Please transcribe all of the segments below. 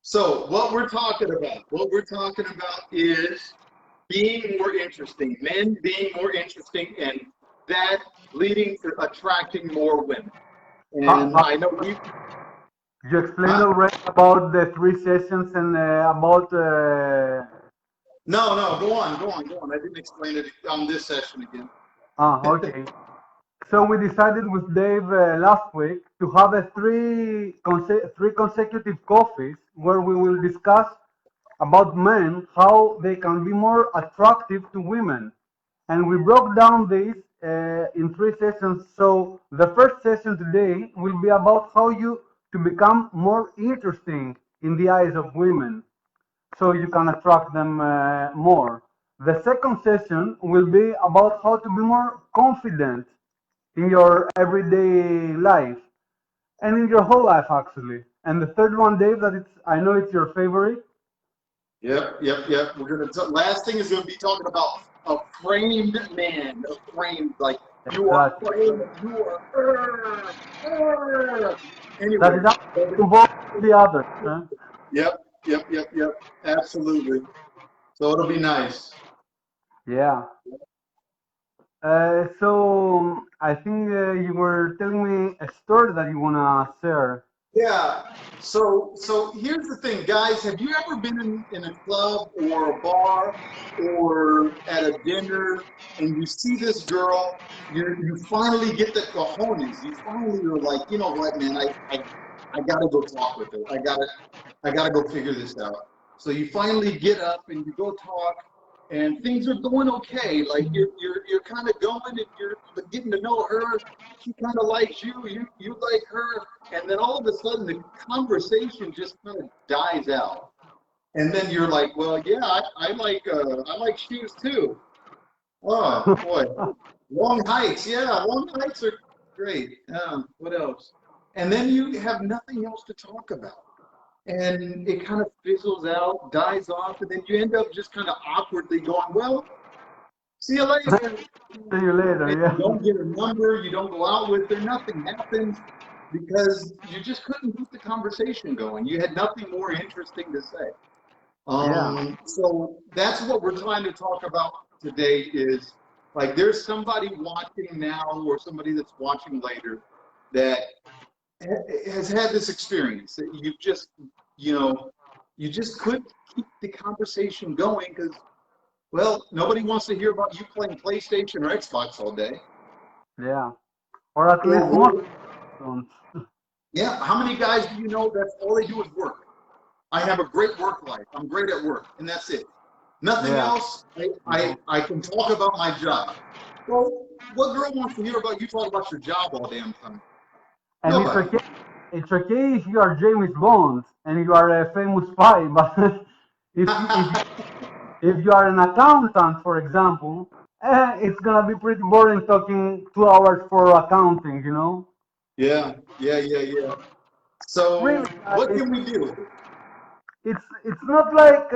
So what we're talking about is being more interesting, men being more interesting, and that leading to attracting more women. And How, I know you, you explained huh? already about the three sessions and about. No, no, go on. I didn't explain it on this session again. Okay. So we decided with Dave last week to have a three consecutive coffees where we will discuss about men how they can be more attractive to women, and we broke down this in three sessions. So the first session today will be about how you to become more interesting in the eyes of women so you can attract them more. The second session will be about how to be more confident in your everyday life and in your whole life actually. And the third one, Dave, that it's I know it's your favorite. Yep. Last thing is gonna be talking about a framed man, a framed like you are Exactly. framed, you are. That Anyway, is actually involved with the others. Huh? yep. Absolutely. So it'll be nice. Yeah. So I think you were telling me a story that you wanna share. Yeah. So here's the thing, guys. Have you ever been in a club or a bar or at a dinner and you see this girl, you finally get the cojones. You finally are like, you know what, man, I gotta go talk with her. I gotta go figure this out. So you finally get up and you go talk, and things are going okay. Like you're kind of going and you're getting to know her. She kind of likes you. You like her, and then all of a sudden the conversation just kind of dies out. And then you're like, well, yeah, I like shoes too. Oh boy, long hikes. Yeah, long hikes are great. What else? And then you have nothing else to talk about and it kind of fizzles out, dies off, and then you end up just kind of awkwardly going, well, see you later. See you later. And you Yeah. don't get a number, you don't go out with her, nothing happens because you just couldn't keep the conversation going. You had nothing more interesting to say. Yeah. So that's what we're trying to talk about today is like there's somebody watching now or somebody that's watching later that has had this experience that you just, you know, you just couldn't keep the conversation going because, well, nobody wants to hear about you playing PlayStation or Xbox all day. Yeah. Or at least most Or, don't. yeah, how many guys do you know that's all they do is work? I have a great work life. I'm great at work, and that's it. Nothing Yeah. else. I can talk about my job. Well, what girl wants to hear about you talk about your job all damn time? And Nobody. it's okay if you are James Bond and you are a famous spy, but if you are an accountant, for example, it's gonna be pretty boring talking 2 hours for accounting, you know? Yeah. So Really, what can we do? it's not like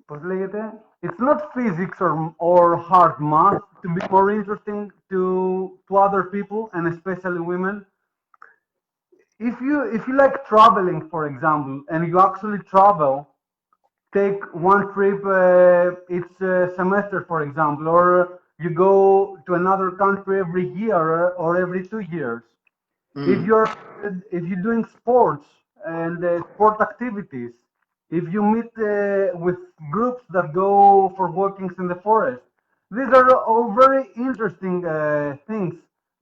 pues léguete. It's not physics or hard math to be more interesting to other people and especially women. If you like traveling, for example, and you actually travel, take one trip each semester, for example, or you go to another country every year or every 2 years. If Mm, you're if you're doing sports and sport activities, if you meet with groups that go for walkings in the forest, these are all very interesting things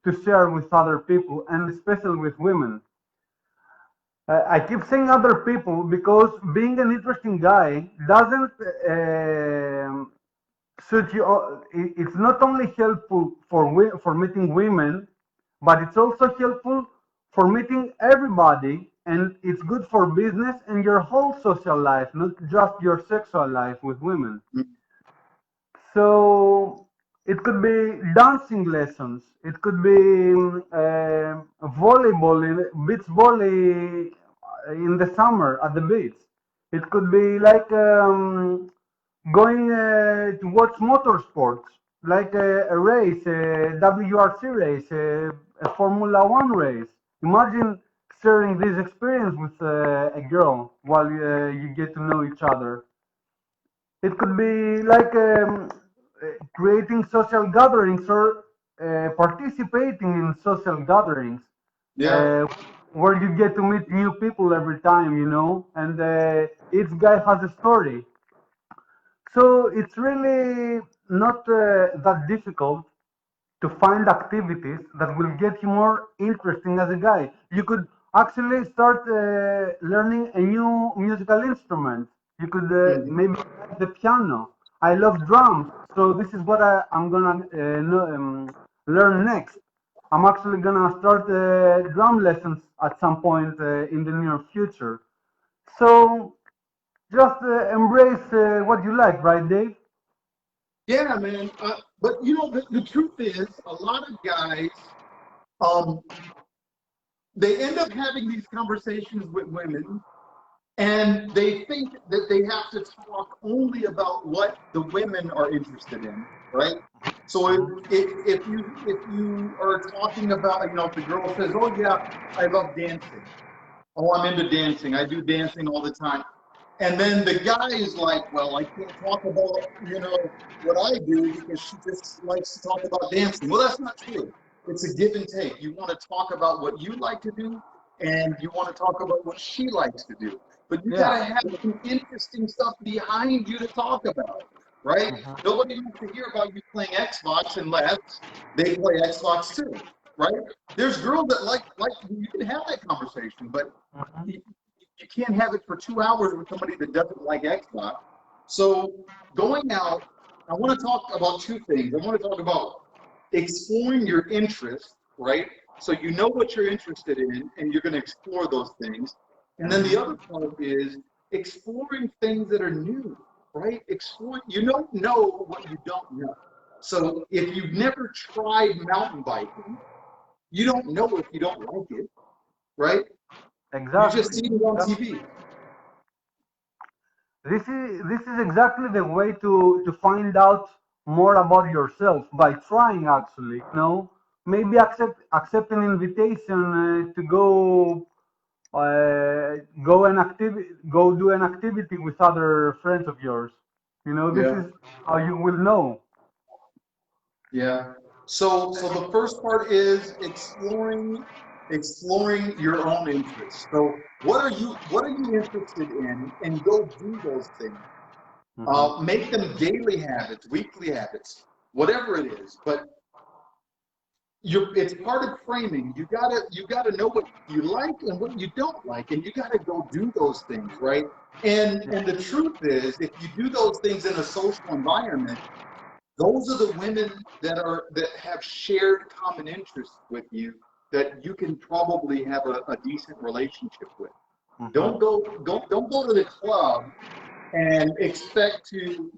to share with other people and especially with women. I keep saying other people because being an interesting guy doesn't suit you. It's not only helpful for meeting women, but it's also helpful for meeting everybody, and it's good for business and your whole social life, not just your sexual life with women. mm, So it could be dancing lessons. It could be volleyball, beach volley in the summer at the beach. It could be like going to watch motorsports, like a race, a WRC race, a Formula One race. Imagine sharing this experience with a girl while you get to know each other. It could be like creating social gatherings or participating in social gatherings Yeah. uh, where you get to meet new people every time, and each guy has a story. So it's really not that difficult to find activities that will get you more interesting as a guy. You could actually start learning a new musical instrument. You could Hmm. maybe like the piano. I love drums, so this is what I'm gonna learn next. I'm actually gonna start drum lessons at some point in the near future. So just embrace what you like, right, Dave? Yeah, man. But the truth is, a lot of guys, um, they end up having these conversations with women, and they think that they have to talk only about what the women are interested in, right? So if you are talking about, if the girl says, "Oh yeah, I love dancing. Oh, I'm into dancing. I do dancing all the time." And then the guy is like, "Well, I can't talk about, what I do because she just likes to talk about dancing." Well, that's not true. It's a give and take. You want to talk about what you like to do, and you want to talk about what she likes to do. But you got Yeah. to have some interesting stuff behind you to talk about, right? Nobody wants to hear about you playing Xbox unless they play Xbox too, right? There's girls that like you can have that conversation, but Mhm. you can't have it for 2 hours with somebody that doesn't like Xbox. So going out, I want to talk about two things. I want to talk about exploring your interest, right? So you know what you're interested in, and you're going to explore those things. And then the other part is exploring things that are new, right? Explore. You don't know what you don't know. So if you've never tried mountain biking, you don't know if you don't like it, right? You just Exactly. see it on TV. This is exactly the way to find out more about yourself by trying actually, maybe accept an invitation to go do an activity with other friends of yours. This Yeah. is how you will know. Yeah. So the first part is exploring your own interests. So what are you interested in, and go do those things. Mhm. Make them daily habits, weekly habits, whatever it is. But it's part of framing. You gotta know what you like and what you don't like, and you gotta go do those things, right? And the truth is, if you do those things in a social environment, those are the women that have shared common interests with you that you can probably have a decent relationship with. Mhm. Don't go to the club and expect to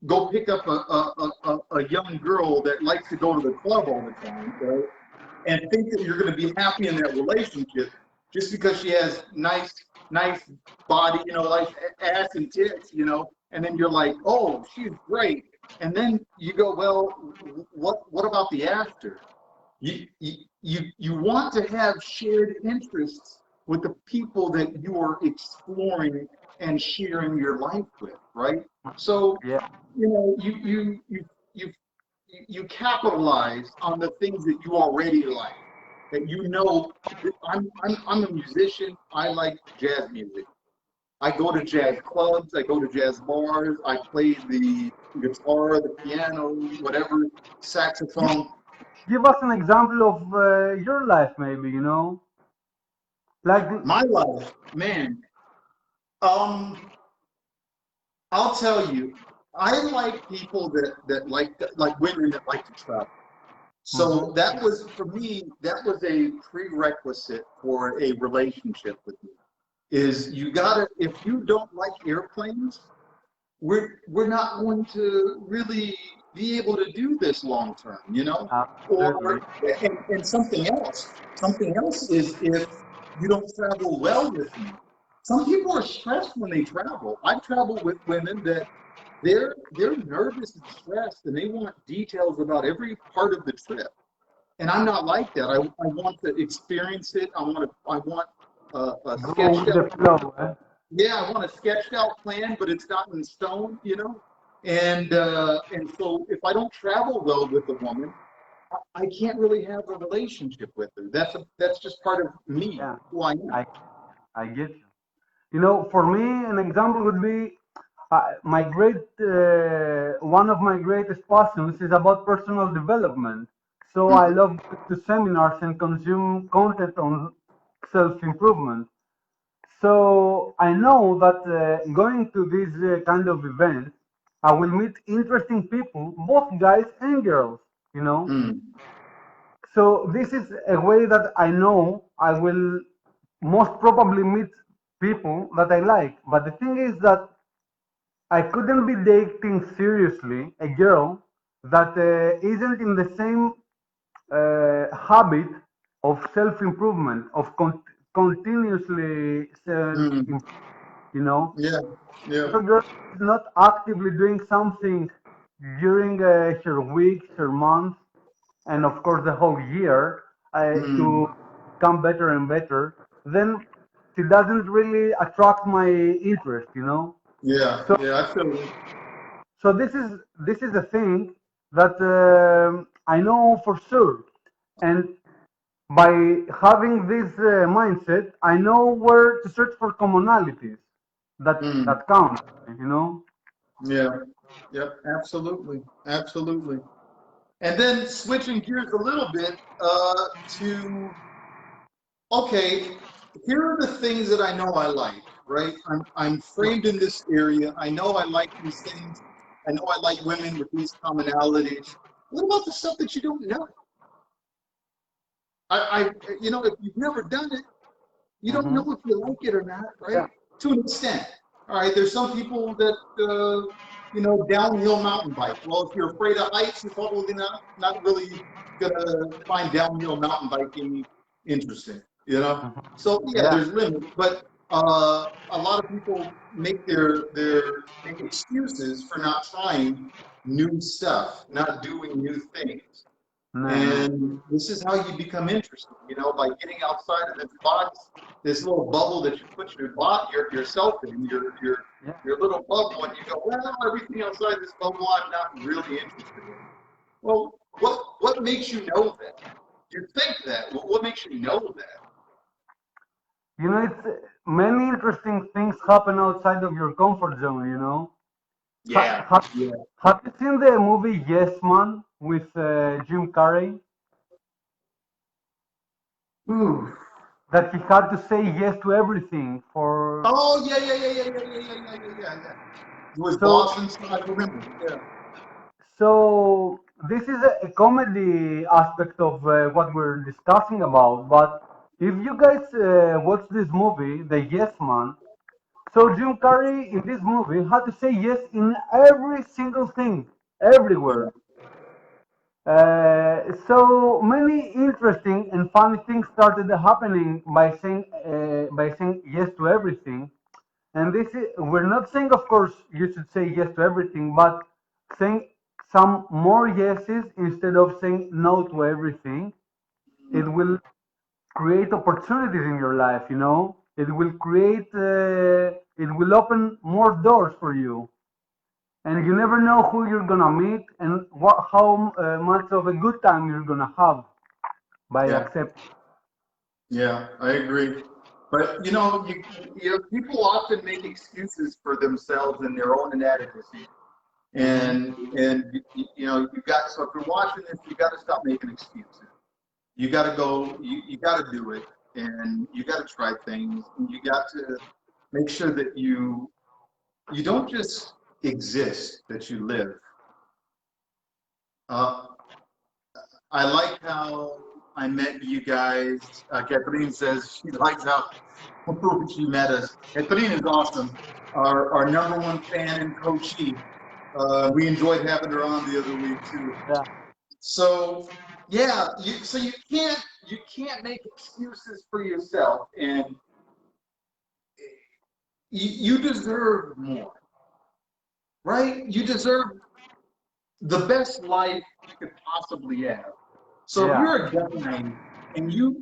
go pick up a young girl that likes to go to the club all the time, right? And think that you're going to be happy in that relationship just because she has nice body, nice ass and tits, and then you're like, oh, she's great. And then you go, well, what about the after? You want to have shared interests with the people that you are exploring and sharing your life with, right? So, Yeah. you capitalize on the things that you already like. That I'm a musician. I like jazz music. I go to jazz clubs. I go to jazz bars. I play the guitar, the piano, whatever, Give, saxophone. give us an example of your life, maybe, like. My life, man. Um, I'll tell you, I like people that like women that like to travel. So Mhm. that was for me. That was a prerequisite for a relationship with me. Is you gotta if you don't like airplanes, we're not going to really be able to do this long term, Absolutely. Or and something else is if you don't travel well with me. Some people are stressed when they travel. I've traveled with women that they're nervous and stressed, and they want details about every part of the trip. And I'm not like that. I want to experience it. I want a Go sketched with the out, flow. Eh? yeah, I want a sketched out plan, but it's not in stone, you know. And so if I don't travel well with a woman, I can't really have a relationship with her. That's just part of me, Yeah, who I am. I I get you. You know, for me, an example would be one of my greatest passions is about personal development. So I Mhm. love to seminars and consume content on self-improvement. So I know that going to these kind of events, I will meet interesting people, both guys and girls, you know. Mm. So this is a way that I know I will most probably meet people that I like. But the thing is that I couldn't be dating seriously a girl that isn't in the same habit of self-improvement, of continuously, Mm. you know, Yeah, yeah. if a girl is not actively doing something during her weeks, her months, and of course the whole year to Mm. become better and better, then she doesn't really attract my interest, you know. Yeah, So yeah, I feel you. so this is a thing that I know for sure, and by having this mindset, I know where to search for commonalities Mm. that count, you know. Yeah, yep, absolutely, absolutely. And then switching gears a little bit to okay, here are the things that I know I like, right? I'm framed in this area. I know I like these things. I know I like women with these commonalities. What about the stuff that you don't know? I you know, if you've never done it, you don't know Hmm. if you like it or not, right? Yeah. To an extent. All right, there's some people that you know, downhill mountain bike. Well, if you're afraid of heights, you're probably not really gonna find downhill mountain biking interesting, you know. Hmm. So yeah, Yeah. there's limits, but a lot of people make make excuses for not trying new stuff, not doing new things. No, no. And this is how you become interesting, you know, by getting outside of this box, this little bubble that you put yourself in, Yeah. your little bubble, and you go, well, everything outside this bubble I'm not really interested in. Well, what makes you know that? You think that. Well, what makes you know that? You know, it's many interesting things happen outside of your comfort zone, you know. Ha, Yeah. ha, Yeah. have you seen the movie Yes Man with Jim Carrey? Ooh. That he had to say yes to everything for. Oh yeah. It was So, Boston, so I remember. Yeah. so this is a comedy aspect of what we're discussing about. But if you guys watch this movie, The Yes Man, so Jim Carrey in this movie had to say yes in every single thing, everywhere. So many interesting and funny things started happening by saying yes to everything. And this is, we're not saying, of course, you should say yes to everything, but saying some more yeses instead of saying no to everything. It will create opportunities in your life. You know, it will open more doors for you, and you never know who you're gonna meet and how much of a good time you're gonna have by Yeah. accepting. Yeah, I agree. But you know, people often make excuses for themselves and their own inadequacy. Hmm. You know, you got so if you're watching this, you got to stop making excuses. You got to go. You got to do it, and you got to try things. And you got to make sure that you don't just exist, that you live. Uh, I like how I met you guys. Catherine says she likes how she met us. Catherine is awesome. Our number one fan and coachee. We enjoyed having her on the other week too. Yeah, So yeah, so you can't make excuses for yourself, and you deserve more, right? You deserve the best life you could possibly have. So if yeah, you're a guy and you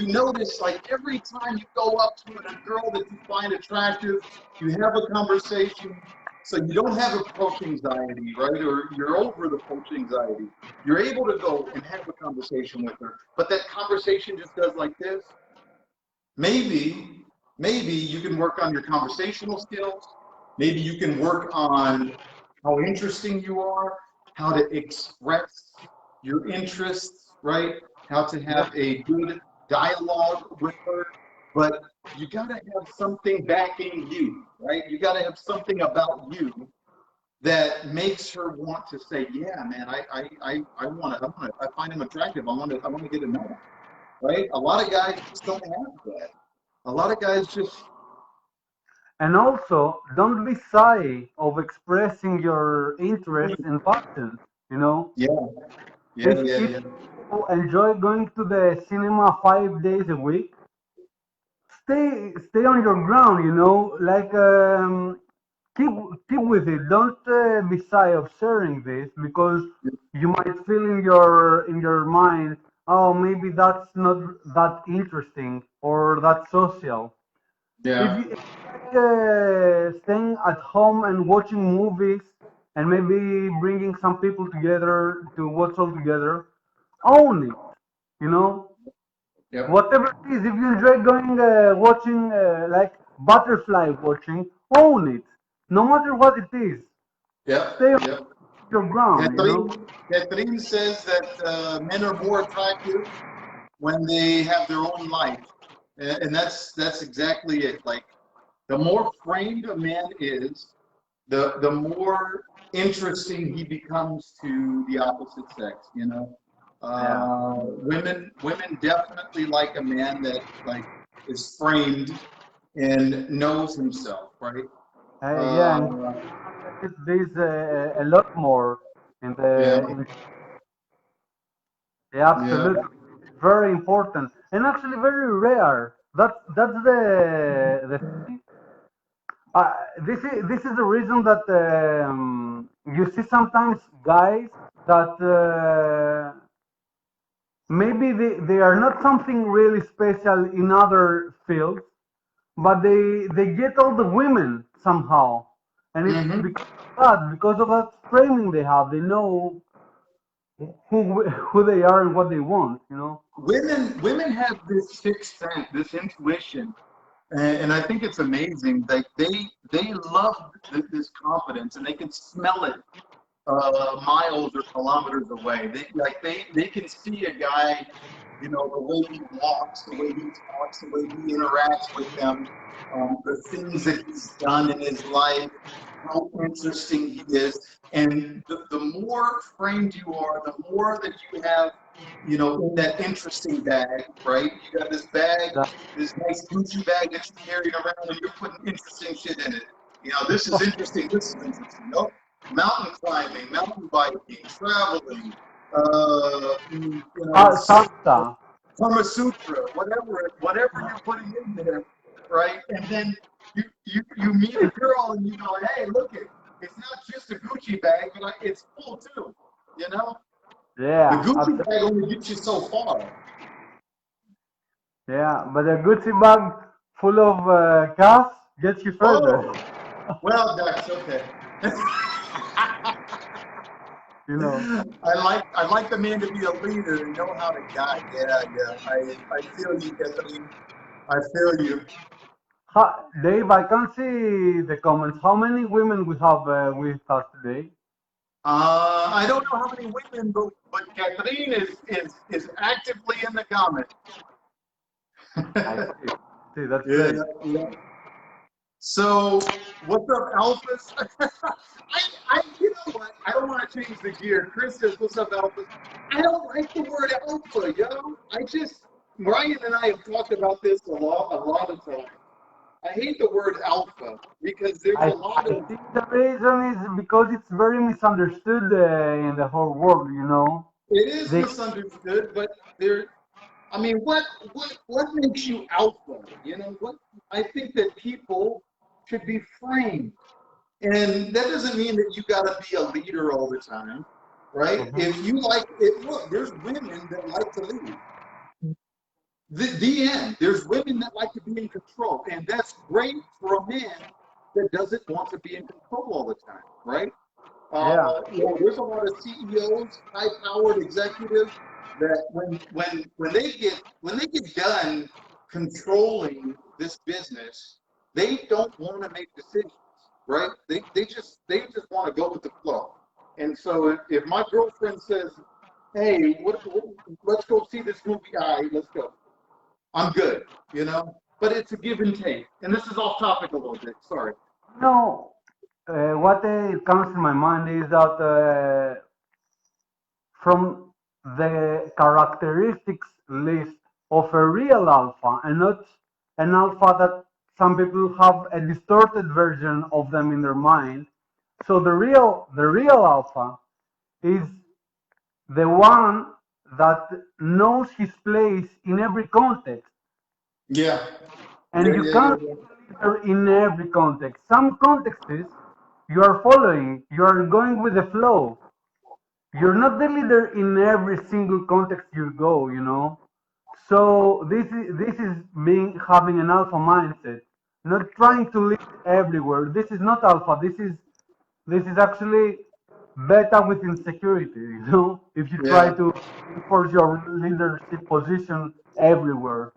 notice like every time you go up to a girl that you find attractive, you have a conversation. So you don't have approach anxiety, right? Or you're over the approach anxiety. You're able to go and have a conversation with her. But that conversation just does like this. Maybe you can work on your conversational skills. Maybe you can work on how interesting you are, how to express your interests, right? How to have a good dialogue with her. But you got to have something backing you, right? You got to have something about you that makes her want to say, yeah, man, I want to, I find him attractive. I want to get to know him, right? A lot of guys just don't have that. A lot of guys just, And also, don't be shy of expressing your interests and passions. You know, yeah, yeah, if yeah, if yeah. you enjoy going to the cinema 5 days a week, stay on your ground. You know, like keep keep with it. Don't be shy of sharing this because you might feel in your mind, oh, maybe that's not that interesting or that social. Yeah. If you like staying at home and watching movies and maybe bringing some people together to watch all together, own it. You know, Yep. whatever it is. If you enjoy going watching like butterfly watching, own it. No matter what it is, Yep. stay on Yep. your ground. You know. Catherine says that men are more attractive when they have their own life, and that's exactly it. Like the more framed a man is, the more interesting he becomes to the opposite sex. You know, Yeah. women definitely like a man that like is framed and knows himself, right? Yeah, and Uh, there's a lot more in yeah, the. Yeah, yeah, absolutely. Very important and actually very rare. That's the thing. This is the reason that you see sometimes guys that maybe they are not something really special in other fields, but they get all the women somehow, and it's hmm because of that framing they have. They know who they are and what they want. You know. women have this sixth sense, this intuition, and I think it's amazing. Like they love this confidence, and they can smell it miles or kilometers away. They can see a guy, you know, the way he walks, the way he talks, the way he interacts with them, the things that he's done in his life, how interesting he is, and the more framed you are, the more that you have, you know, in that interesting bag, right? You got this bag, That, this nice Gucci bag that you're carrying around, and you're putting interesting shit in it. You know, this is interesting. This is interesting. Nope. Mountain climbing, mountain biking, traveling, you know, salsa. Kama Sutra, whatever you're putting in there, right? And then you meet a girl and you go, hey, look it's not just a Gucci bag, but it's full too. You know, the Yeah, Gucci absolutely. bag only gets you so far. Yeah, but a Gucci bag full of cash gets you further. Oh, well, that's okay. You know. I like the man to be a leader and know how to guide. Yeah, yeah. I feel you, Kathleen. I feel you. Dave, I can't see the comments. How many women we have with us today? I don't know how many women, but Kathleen is actively in the comments. I see. See, that's Yeah, great. yeah. So, what's up, Alphas? You know what? I don't want to change the gear. Chris says, "What's up, Alphas?" I don't like the word alpha, yo. Ryan and I have talked about this a lot of times. I hate the word alpha because there's a lot I of think the reason is because it's very misunderstood in the whole world, you know. it is They, misunderstood, but there. I mean, what makes you alpha? You know what? I think that people should be framed. And that doesn't mean that you got to be a leader all the time, right? Mhm. If you like it, look, there's women that like to lead. The end. There's women that like to be in control, and that's great for a man that doesn't want to be in control all the time, right? Yeah. There's a lot of CEOs, high-powered executives that when they get done controlling this business, they don't want to make decisions, right? They just want to go with the flow. And so if my girlfriend says, "Hey, let's go see this movie," all right, let's go. I'm good, you know. But it's a give and take. And this is off topic a little bit. Sorry. No, what comes in my mind is that from the characteristics list of a real alpha and not an alpha that some people have a distorted version of them in their mind. So the real alpha is the one that knows his place in every context, Yeah. and Yeah, you yeah, yeah, can't yeah. enter in every context. Some contexts you are following, you are going with the flow. You're not the leader in every single context you go, you know. So this is being having an alpha mindset, not trying to lead everywhere. This is not alpha. This is actually beta with insecurity, you know. If you try Yeah. to enforce your leadership position everywhere.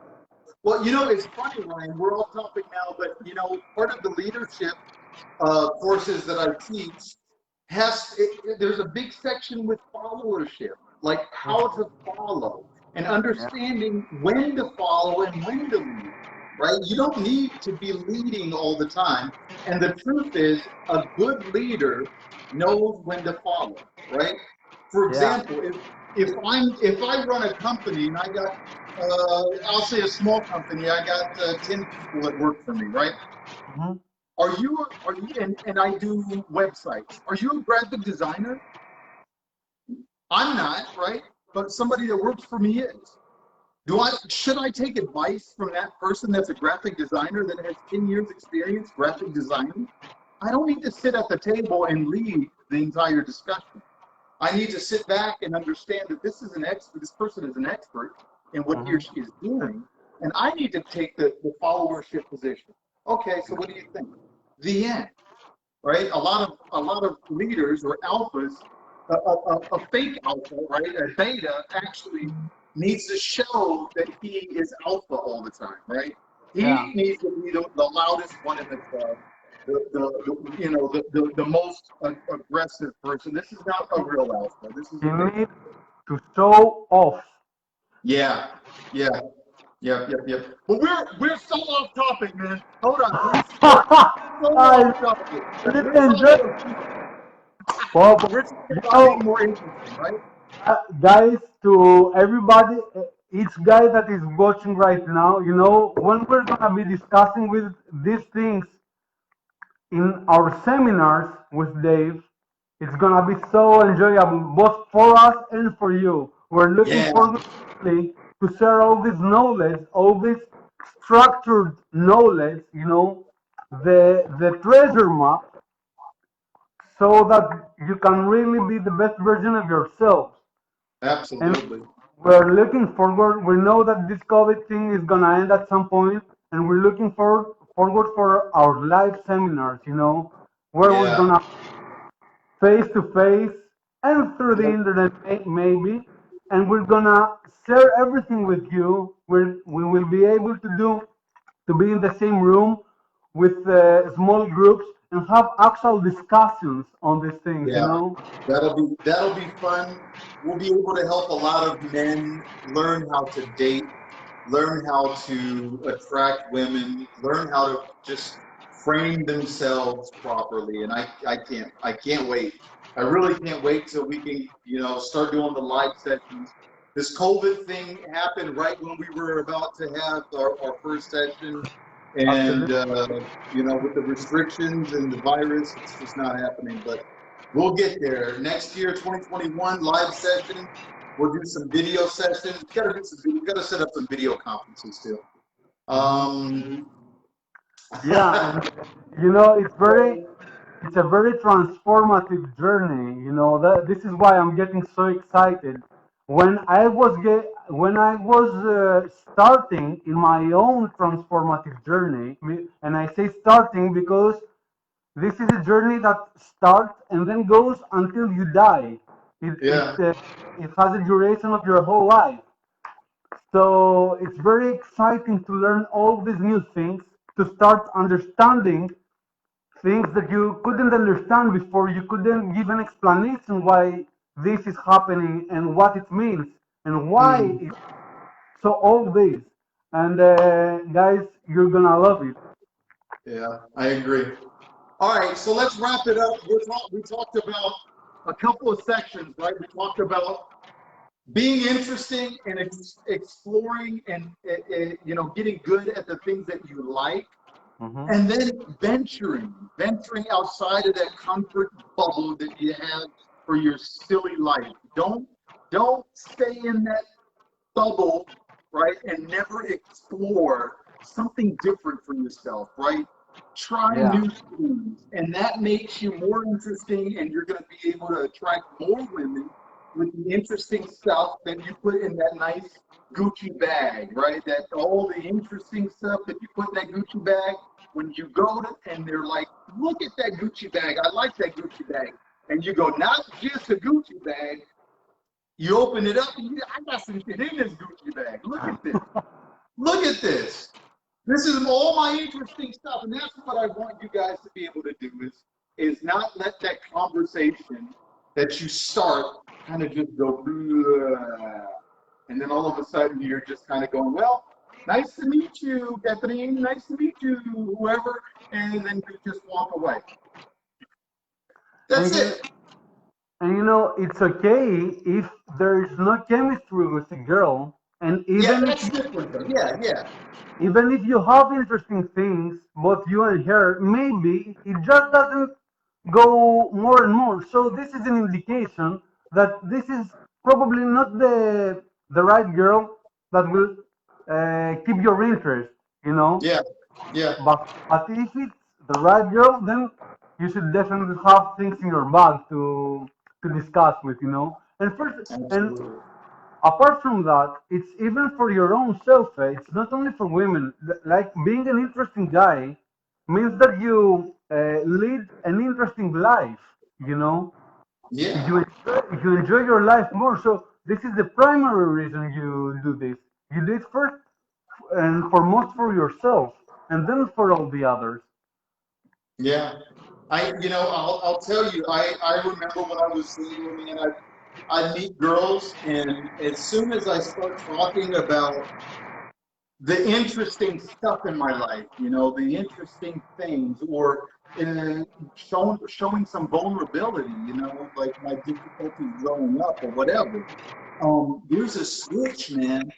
Well, it's funny, Ryan. We're off topic now, but part of the leadership courses that I teach there's a big section with followership, like how to follow and Yeah. understanding when to follow and when to lead. Right? You don't need to be leading all the time. And the truth is, a good leader knows when to follow. Right? For Yeah. example, if I run a company and I got I'll say a small company, I got 10 people that work for me, right? Mhm. Are you and I do websites. Are you a graphic designer? I'm not, right? But somebody that works for me is. Should I take advice from that person that's a graphic designer that has 10 years experience graphic designing? I don't need to sit at the table and lead the entire discussion. I need to sit back and understand that this person is an expert in what he or Mhm. she is doing, and I need to take the followership position. Okay, so what do you think? The end, right? A lot of leaders or alphas, a fake alpha, right? A beta actually needs to show that he is alpha all the time, right? Yeah. He needs to be the loudest one in the club, the most aggressive person. This is not a real alpha. This is a You fake. need to show off. Yeah, yeah, yep. But we're so off topic, man. Hold on, we're so I off topic. really We're enjoy. talking Well, we're talking you about know, being more interesting, right? guys, to everybody, each guy that is watching right now, when we're gonna be discussing with these things in our seminars with Dave, it's gonna be so enjoyable both for us and for you. We're looking Yeah, forward to share all this knowledge, all this structured knowledge, the treasure map, so that you can really be the best version of yourself. And absolutely. we're looking forward. We know that this COVID thing is gonna end at some point, and we're looking forward for our live seminars. Where we're Yeah. gonna face to face and through the Yep. internet maybe, and we're gonna share everything with you. We will be able to be in the same room with small groups and have actual discussions on these things. Yeah. That'll be fun. We'll be able to help a lot of men learn how to date, learn how to attract women, learn how to just frame themselves properly. And I can't wait. I really can't wait till we can, start doing the live sessions. This COVID thing happened right when we were about to have our first session. And, Absolutely. with the restrictions and the virus, it's just not happening. But we'll get there. Next year, 2021, live session. We'll do some video sessions. We gotta set up some video conferences too. Mhm. Um, Yeah, and it's a very transformative journey. That this is why I'm getting so excited. When I was when I was starting in my own transformative journey, and I say starting because this is a journey that starts and then goes until you die. It, it, Yeah. uh, it has a duration of your whole life. So it's very exciting to learn all these new things, to start understanding things that you couldn't understand before. You couldn't give an explanation why this is happening and what it means and why. Mm. So all this, and guys, you're gonna love it. Yeah, I agree. All right, so let's wrap it up. We talked about a couple of sections, right? We talked about being interesting and exploring and getting good at the things that you like, Hmm. and then venturing outside of that comfort bubble that you have for your silly life. Don't stay in that bubble, right, and never explore something different for yourself, right? Try Yeah. new things, and that makes you more interesting, and you're going to be able to attract more women with the interesting stuff that you put in that nice Gucci bag, right? That all the interesting stuff that you put in that Gucci bag, when you go to, and they're like, look at that Gucci bag, I like that Gucci bag. And you go, not just a Gucci bag, you open it up and I got some shit in this Gucci bag. Look at this. Look at this. This is all my interesting stuff. And that's what I want you guys to be able to do is not let that conversation that you start kind of just go, "Bleh." And then all of a sudden you're just kind of going, well, nice to meet you, Catherine. Nice to meet you, whoever. And then you just walk away. That's And it. it's okay if there is no chemistry with a girl, and Yeah, that's different though. Yeah, yeah. even if you have interesting things, both you and her, maybe it just doesn't go more and more. So this is an indication that this is probably not the right girl that will keep your interest, you know. Yeah, yeah. But if it's the right girl, then you should definitely have things in your bag to discuss with, And first, and Absolutely. apart from that, it's even for your own self. It's not only for women. Like being an interesting guy means that you lead an interesting life. You know, Yeah. you enjoy your life more. So this is the primary reason you do this. You do it first and foremost for yourself, and then for all the others. Yeah. I'll tell you, I remember when I was single, man, I'd meet girls, and as soon as I start talking about the interesting stuff in my life, the interesting things, or uh, showing some vulnerability, like my difficulties growing up or whatever, there's a switch, man.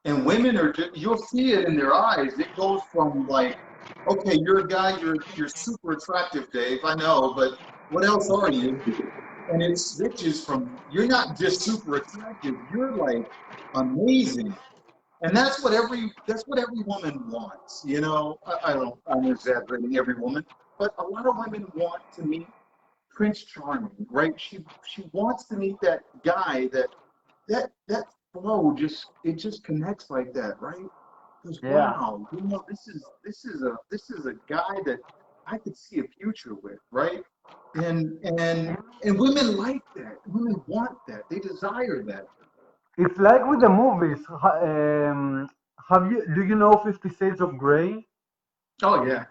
And women are just, you'll see it in their eyes. It goes from like, okay, you're a guy, you're super attractive, Dave, I know, but what else are you? And it switches from, you're not just super attractive, you're like amazing. And that's what every woman wants, I'm exaggerating every woman, but a lot of women want to meet Prince Charming, right? She wants to meet that guy that flow just connects like that, right? Because Yeah. wow, this is a guy that I could see a future with, right? And women like that. Women want that. They desire that. It's like with the movies. Do you know 50 Shades of Grey? Oh yeah.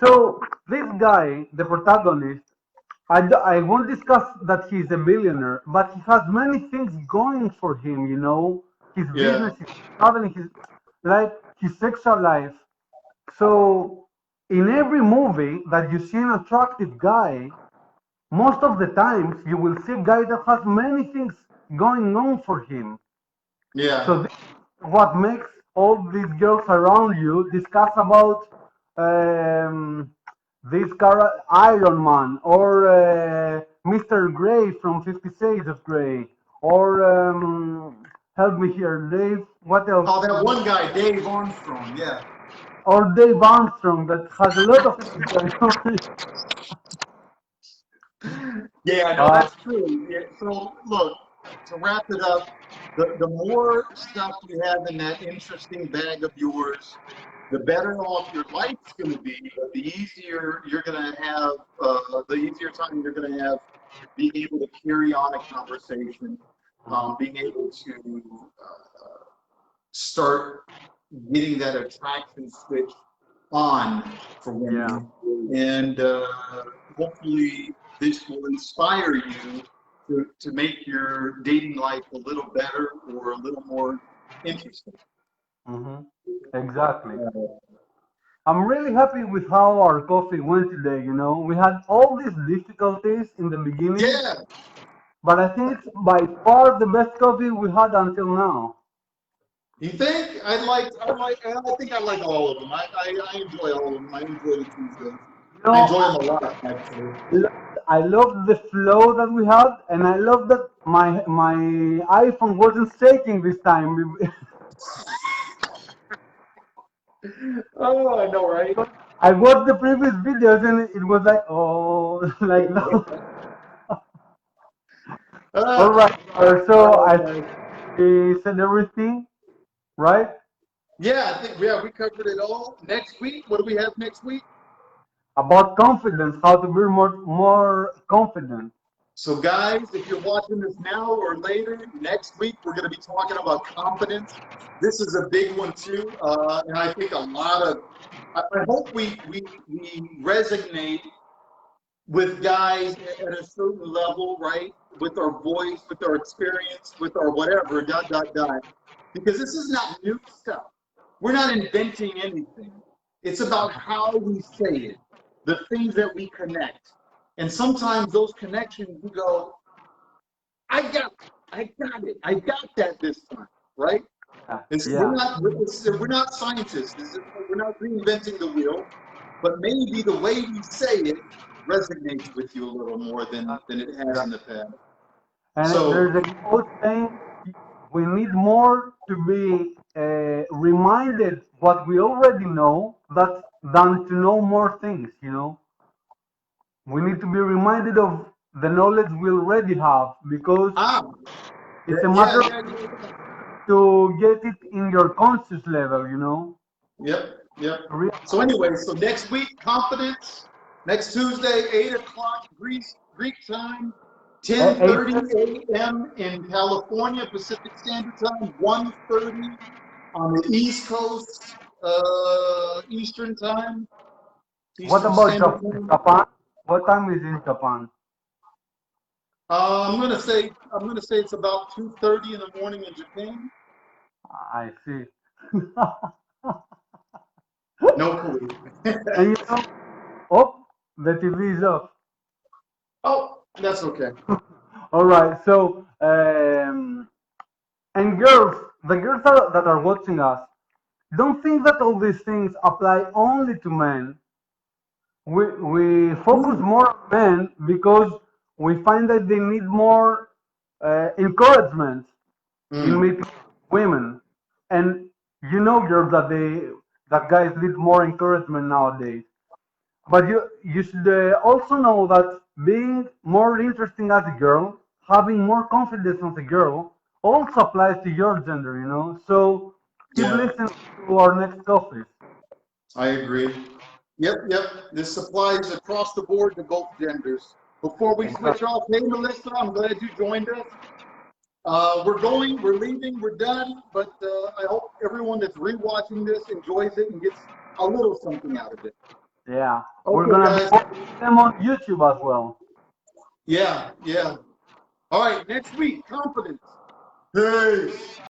So this guy, the protagonist, I won't discuss that he's a billionaire, but he has many things going for him. His Yeah. business, his traveling, his sexual life. So in every movie that you see an attractive guy, most of the times you will see a guy that has many things going on for him. Yeah. So this is what makes all these girls around you discuss about um, Iron Man or Mr. Grey from 50 Shades of Grey or help me here, Dave. What else? Oh, that one guy, Dave Armstrong. Yeah. Or Dave Armstrong that has a lot of things going on. Yeah, I know Uh, that's true. Yeah. So look. to wrap it up, the more stuff you have in that interesting bag of yours, the better off your life's going to be, but the easier you're going to have, the easier time you're going to have being able to carry on a conversation, being able to start getting that attraction switch on for women. Yeah. And hopefully this will inspire you to make your dating life a little better or a little more interesting. Exactly. I'm really happy with how our coffee went today. We had all these difficulties in the beginning, Yeah, but I think it's by far the best coffee we had until now. you think? I think I like all of them. I enjoy all of them. I enjoy the Tuesdays. You I know, enjoy them a lot, actually. I love the flow that we had, and I love that my iPhone wasn't shaking this time. Oh, I know, right? I watched the previous videos and it was like, oh, like that. All right, so I think we said everything, right? Yeah, I think we covered it all. Next week, what do we have next week? About confidence, how to be more confident. So, guys, if you're watching this now or later, next week we're going to be talking about confidence. This is a big one too, and I think a lot of. I hope we resonate with guys at a certain level, right? With our voice, with our experience, with our whatever, dot dot dot. Because this is not new stuff. We're not inventing anything. It's about how we say it, the things that we connect. And sometimes those connections, you go, I got it. I got that this time, right? And so Yeah. we're not scientists. We're not reinventing the wheel, but maybe the way we say it resonates with you a little more than it has in the past. And So, there's a quote saying we need more to be reminded what we already know than to know more things. We need to be reminded of the knowledge we already have because it's a matter to get it in your conscious level. Yep. So anyway, so next week, confidence. Next Tuesday, 8 o'clock Greek time, 10:30 a.m. in California, Pacific Standard Time, 1:30 on the East Coast, Eastern Time. What Eastern about Standard Time. Japan? What time is in Japan? I'm gonna say it's about 2:30 in the morning in Japan. I see. No clue. And oh, the TV is off. Oh, that's okay. All right. So, and girls, the girls that are watching us, don't think that all these things apply only to men. We focus more on men because we find that they need more encouragement in meeting women, and girls, that guys need more encouragement nowadays. But you should also know that being more interesting as a girl, having more confidence as a girl, also applies to your gender. So keep listening to our next coffee. I agree. Yep. This applies across the board to both genders. Before we switch off, hey Melissa, I'm glad you joined us. We're leaving, we're done, but I hope everyone that's rewatching this enjoys it and gets a little something out of it. Yeah. Okay, We're gonna guys. post them on YouTube as well. Yeah. All right, next week, confidence. Peace.